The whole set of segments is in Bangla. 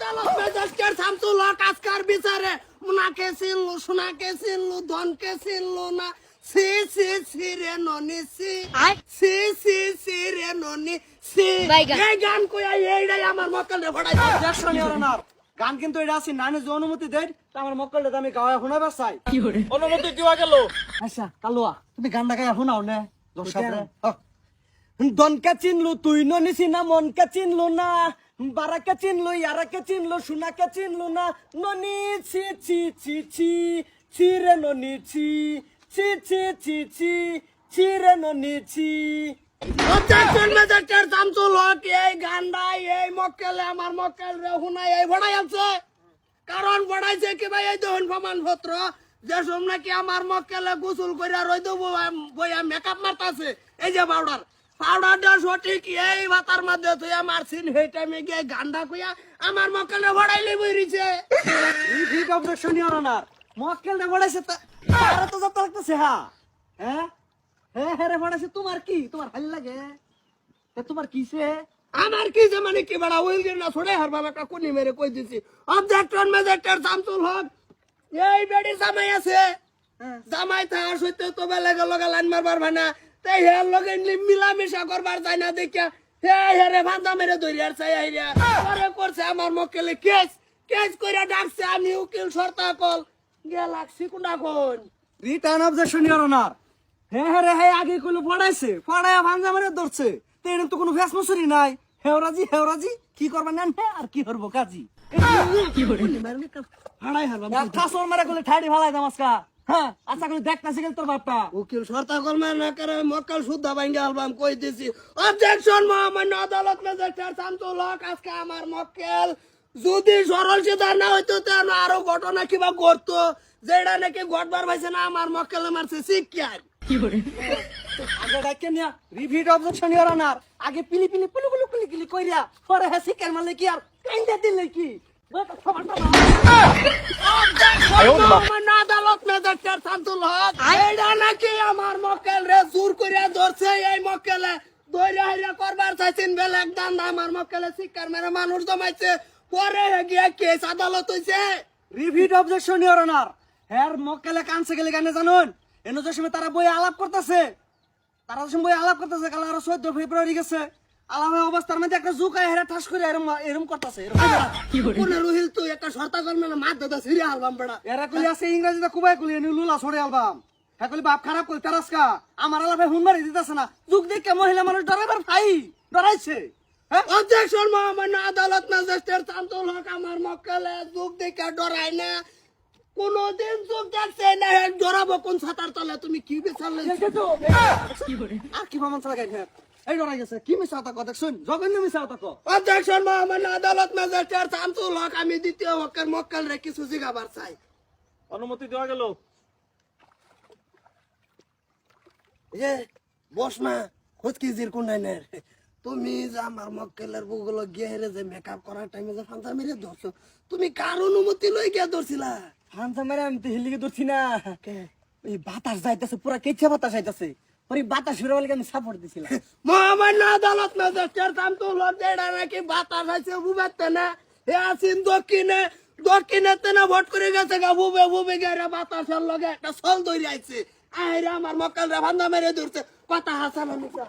আদালত ম্যাজিস্ট্রেট শামসুল হক আজকার বিচারে মুনাকে চিনলু সোনাকে চিনলু ধনকে চিনলু না সি সি সি রে ননি সি সি সি সি রে ননি সি এই গান কইয়া এইটাই আমার মক্কেল রে ফড়াই দেখছো নি ওনার গান কিন্তু এটা আছে নানি যে অনুমতি দেয় তা আমার মক্কেলটা আমি গাওয়া শোনাবার চাই অনুমতি দেওয়া গেল। আচ্ছা কালুয়া তুমি গানটা গায়ে শোনাও নে দর্শকরে দনকে চিনলু তুই ননিসি না মনকে চিনলু না বারাকে চিনলু ইয়ারাকে চিনলু সোনাকে চিনলু না ননি ছি ছি ছি ছি ছি রে ননি ছি ছি ছি ছি ছি ছি রে ননি ছি অবজেকশন ম্যাজিস্ট্রেট শামসুল হক এই গানটা এই মক্কেলে আমার মক্কেল রে হুনাই এই ফড়াই আছে কারণ ফড়াইছে কি ভাই এই দেখুন প্রমাণপত্র যে সব নাকি আমার মক্কেলে গোসল কইরা রই দেব বইয়া মেকআপ মারতাছে এই যে পাউডারটা সঠিক এই ভাতার মধ্যে তুই মারছিন সেই টাইমে গিয়ে গান্ডা কইয়া আমার মক্কেলে ফড়াইলে বইরিছে রিপিট অবজেকশন ইওর অনার মক্কেলটা বড়াইছে তারা তো যত লাগতেছে হ্যাঁ হ্যাঁ হ্যাঁ হ্যাঁ রে বড়াইছে তোমার কি তোমার ভাল লাগে তোমার কিসে আমার কি যে মানে কি বড়া ওই যে না ছড়ে হার বাবা কোনি মেরে কই দিছি অবজেকশন ম্যাজিস্ট্রেট শামসুল হক এই বেডি জামাই আছে জামাই থাকার সত্য তো বেলা গেল লাইন মারবার ভানা তাই হের লগে মিলামিশা করবার যায় না দেখিয়া হে হেরে ভান্দা মেরে ধরিয়ার চাই আইরা পরে করছে আমার মক্কেলে কেস কইরা ডাকছে আমি উকিল শর্তা কল গেলাক্সি কোনা কোন রিটার্ন অবজেকশন ইওর অনার হ্যাঁ হ্যাঁ রে হ্যাঁ আগে কইলো পড়াইছে পড়ায়া ভাঞ্জা মারে ধরছে তো এর তো কোনো ফেস মসুরি নাই হেওরাজি কি করবা নেন আর কি করব কাজী কি করে হাড়াই হারবা কাসর মারা কইলে ঠাড়ি ফালাই দামাসকা হ্যাঁ আচ্ছা কইলে দেখতাছি গেল তোর বাপটা উকিল শর্তা কল না করে মক্কেল শুদ্ধা ভাঙ্গা আলবাম কই দিছি অবজেকশন মহামান্য আদালত ম্যাজিস্ট্রেট শামসুল হক আজকে আমার মক্কেল যদি সরল সিদ্ধার না হইতো তাহলে আরো ঘটনা কিবা করতো যেটা নাকি ঘটবার পাইছে না আমার মক্কেলে মারছে শিক্ষার আগে ডাকে নিয়া রিপিট অবজেকশন ইওর অনার আগে পিলি পিলি কইরা পরে হ্যাঁ শিকার মারলে কি আর কাইন্দা দিলে কি মহামান্য আদালত ম্যাজিস্ট্রেট শামসুল হক এইটা নাকি আমার মক্কেল রে জোর করিয়া ধরছে এই মক্কেলে দইরা হাইরা করবার চাইছেন বেলেগ দান আমার মক্কেলে শিক্ষার মেরে মানুষ জমাইছে পরে গিয়া কেস আদালত হইছে রিপিট অবজেকশন ইওর অনার হ্যার মক্কেলে কানছে গেলে গানে জানুন এনো যে সময় তারা বই আলাপ করতেছে কাল আরো 14 ফেব্রুয়ারি গেছে আলাপের অবস্থার মধ্যে একটা জুকায় হেরা ঠাস করে এরম করতেছে কোন রুহিল তুই একটা শর্তা কল মানে মার দাদা সিরি আলবাম বড়া এরা কলি আছে ইংরেজিতে কুবাই কলি এনে লুলা ছড়ে অ্যালবাম হ্যাঁ কলি বাপ খারাপ করি তারাসকা আমার আলাপে হুন মারি দিতেছে না যুগ দেখে মহিলা মানুষ ডরাইবার ডরাইছে অবজেকশন মহামান্য আদালত ম্যাজিস্ট্রেট শামসুল হক আমার মক্কেলে যুগ দেখে ডরাই না কোনদিন যুগ দেখছে না ডরাবো কোন ছাতার তলে তুমি কি বিচারলে আর কি মামন চালা গাই এই ডরাই গেছে কি মিছা কথা দেখ শুন জঘন্য মিছা কথা অবজেকশন মহামান্য আদালত ম্যাজিস্ট্রেট শামসুল হক আমি দ্বিতীয় হকের মক্কেল রে কিছু জিগাবার চাই অনুমতি দেওয়া গেল। এ বস না খোঁজ কি জির কোন নাই তুমি যে আমার মক্কেলের বুগুলো গিয়ে হেরে যে মেকআপ করার টাইমে যে ফান্তা মেরে ধরছো তুমি কার অনুমতি লই গিয়া ধরছিলা হানসা মেরে আমি তো হিলিকে ধরছি না এই বাতাস যাইতেছে পুরা কেচা বাতাস যাইতেছে ওই বাতাস ফিরে বলে আমি সাপোর্ট দিছিলাম মহামান্য আদালত ম্যাজিস্ট্রেট শামসুল হক যেটা নাকি বাতাস আছে বুবাতে না এ আসিন দক্ষিণেতে না ভোট করে গেছে গা বুবে গেরা বাতাসের লগে একটা সল ধরে আইছে আইরা আমার মক্কেল রে ফান্তা মেরে ধরছে কথা হাসানো মিছা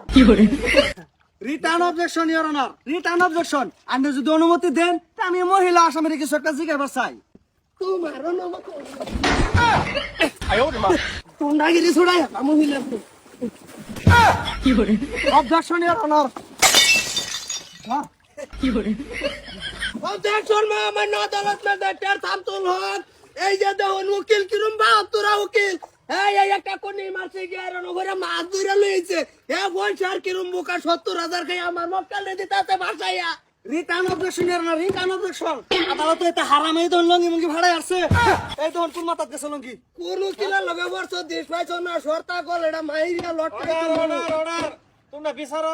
return objection your honour return objection আপনি যদি অনুমতি দেন তা আমি মহিলা আসামের কিছু একটা জিজ্ঞাসা চাই তোমার অনুমতি তোমরা গিরি ছড়াই মহিলা অবজেকশন ইওর অনার অবজেকশন মহামান্য আদালত ম্যাজিস্ট্রেট শামসুল হক এই যে দেখুন উকিল কিরম 72 উকিল এই একটা কোনি মারছে গিয়ে আর ওরে মাছ ধরে লইছে এ বলছার কিরম বুকা 70,000 খাই আমার মক্কেলে দিতাছে ভাষাইয়া return objection your honour return objection আদালতে এটা হারামে দন লঙ্গি মুঙ্গি ভাড়ায় আছে এই দন কোন মাথাত গেছে লঙ্গি কোন উকিলের লগে বর্ষ দেশ পাইছ না শর্তা কল এটা মাইরিয়া লটকা অর্ডার তোমরা বিচারো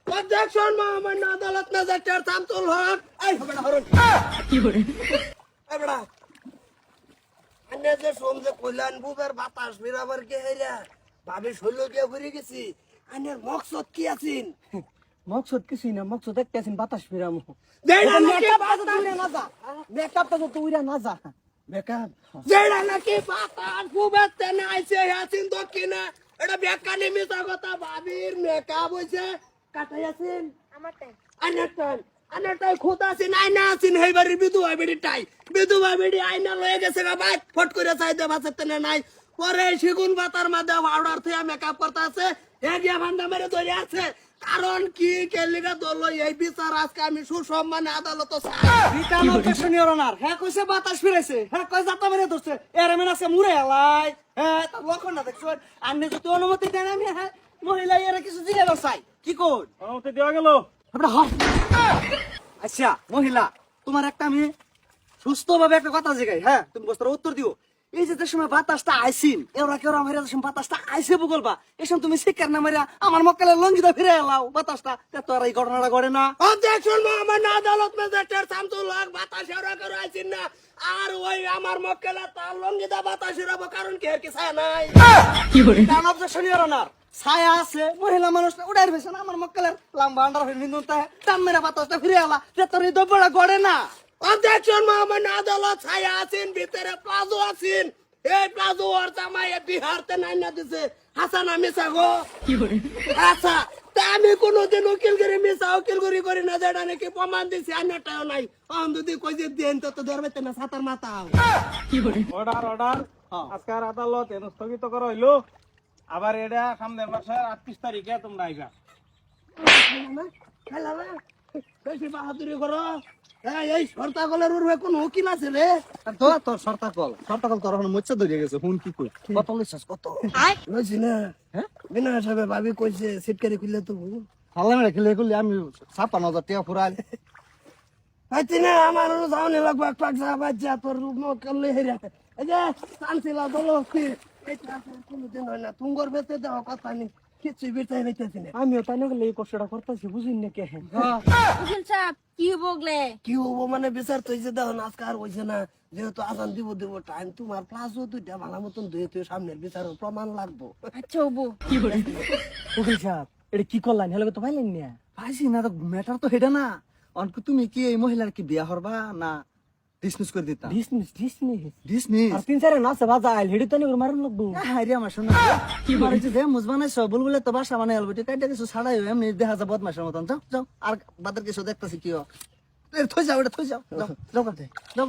অবজেকশন মহামান্য আদালত ম্যাজিস্ট্রেট শামসুল হক এই হবেনা হরন এই বড়া আনে যে সমজে কল্যাণ বুবের বাতাস ফিরাবার কে হেরা ভাবি শৈল কে ঘুরে গেছি আনের মকসদ কি আছিন মকসদ কিছুই না, মকসদ একটা আছেন বাতাস ফিরামু। যেটা নাকি মেকআপটা তো বাতাস- উইরা না যা, মেকআপটা তো উইরা না যা। বেকার যেটা নাকি বাতাস ফুবেতে নাইছে আছেন দক্ষিণে এটা বেকানি মিছা কথা ভাবির মেকআপ হইছে কাটাই আছেন আনারটাই খুদ আছেন আইনা আছেন হেবারি বিধুয়া বেড়িটাই বিধুয়া বেড়ি আইনা লয়ে গেছে গা ভাই ফট করে চাইতে বাঁচাতে না নাই পরে সেগুন পাতার মাঝে পাউডার থেকে মেকআপ করতে আছে এগিয়া ভান্ডা মেরে ধরে আছে কারণ কি কেলিগা দল এই বিচার আজকে আমি সুসম্মানে আদালত রিটার্ন অবজেকশন ইওর অনার। হ্যাঁ কইছে বাতাস ফিরেছে, হ্যাঁ কই যাতা মেরে ধরছে, এর মেন আছে মুরে আলাই। হ্যাঁ তা লক্ষণ না দেখছো, আপনি যদি অনুমতি দেন আমি হ্যাঁ মহিলা এর কিছু জিজ্ঞাসা চাই। কি কোন অনুমতি দেওয়া গেল। আপনার হক। আচ্ছা মহিলা, তোমার একটা আমি সুস্থভাবে একটা কথা জিগাই, হ্যাঁ তুমি বস্তার উত্তর দিও। এই যে সময় বাতাসটা আইসিন এরা কেউ মারিয়া সময় বাতাসটা আইসে বলবা এসব তুমি শিকার না মারিয়া আমার মক্কালে লঙ্গিটা ফিরে এলাও বাতাসটা, তো আর এই ঘটনাটা ঘটে না। অবজেকশন মোহাম্মদ আদালত ম্যাজিস্ট্রেট শামসুল হক বাতাস এরা করে আইছেন না আর ওই আমার মক্কেলে তার লঙ্গিদা বাতাস এরাবো কারণ কি এর কি ছায়া নাই রিটার্ন অবজেকশন ইওর অনার। ছায়া আছে মহিলা মানুষ উড়াই ফেছে না আমার মক্কালের লম্বা আন্ডার হয়ে নিন্দুনটা টান মেরা বাতাসটা ফিরে এলা, তোর এই দ্রব্যটা ঘটে না। অবজেকশন মোহাম্মদ আদালত ছায়া আছেন ভিতরে প্লাজো আছেন এই প্লাজো ওর জামাই বিহারতে নাই না দিছে হাসান আমি সাগো আচ্ছা তা আমি কোনোদিন উকিলগিরি মিশা উকিলগিরি করি না যেটা নাকি প্রমাণ দিছি আনাটাও নাই অন যদি কই যে দেন তো ধরবে না সাতার মাথা অর্ডার অর্ডার আজকের আদালত এনে স্থগিত করা হইলো। আবার এটা সামনের মাসের 38 তারিখে তোমরা আইবা। খেলা না বেশি বাহাদুরি করো এই সরতাগলের উর্বে কোন উকিল আছে রে তোর সর্তাকল তোর এখন মোচ্ছা ধরিয়ে গেছে, হুন কি কই কত লইছস কত লইছি না হ্যাঁ বিনা হিসাবে ভাবি কইছে সিটকারি খুললে তো হাল্লা মেরে খেলে করলে আমি 56,000 টাকা ফুরাই। আচ্ছা না আমার যাওনি লাগবে এক পাক যা বাচ্চা তোর রূপ করলে হেরা এই যে শান্তিলা বলো কি এটা কোনদিন হয় না তুঙ্গর বেতে দেওয়া কথা নেই কিছু বিটাই হইতেছি না আমিও তাই না গেলে এই কষ্টটা করতেছি বুঝিন না কে। উকিল সাহেব কি বগলে কি হবো মানে বিচার তো হয়েছে দেখো আজকে আর হয়েছে না যেহেতু আজান দিব টাইম তোমার প্লাজো দুইটা ভালো মতন ধুয়ে তুই সামনের বিচার প্রমাণ লাগবো আচ্ছা হবো উকিল সাহেব এটা কি করলেন হেলে তো পাইলেন না পাইছি না, তো ম্যাটার তো হেডা না। অনক তুমি কি এই মহিলার কি বিয়া হরবা না ডিসমিস করে দিতা? ডিসমিস আর 3-4 নাছে বাজাইল হেডি তো নি মারন লাগবো। আরে আমার শোনা কি মারছে দে মুজবানাই সব বুলবুলে তো বাসা বানাই আলবটি কাইটা কিছু ছাড়াই এমনি দেখা যা বদমাশের মতন। যাও যাও আর বাদের কিছু দেখতাছি কি থই যাও এটা থই যাও যাও যাও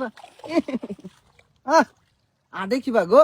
আ দেখি বা গো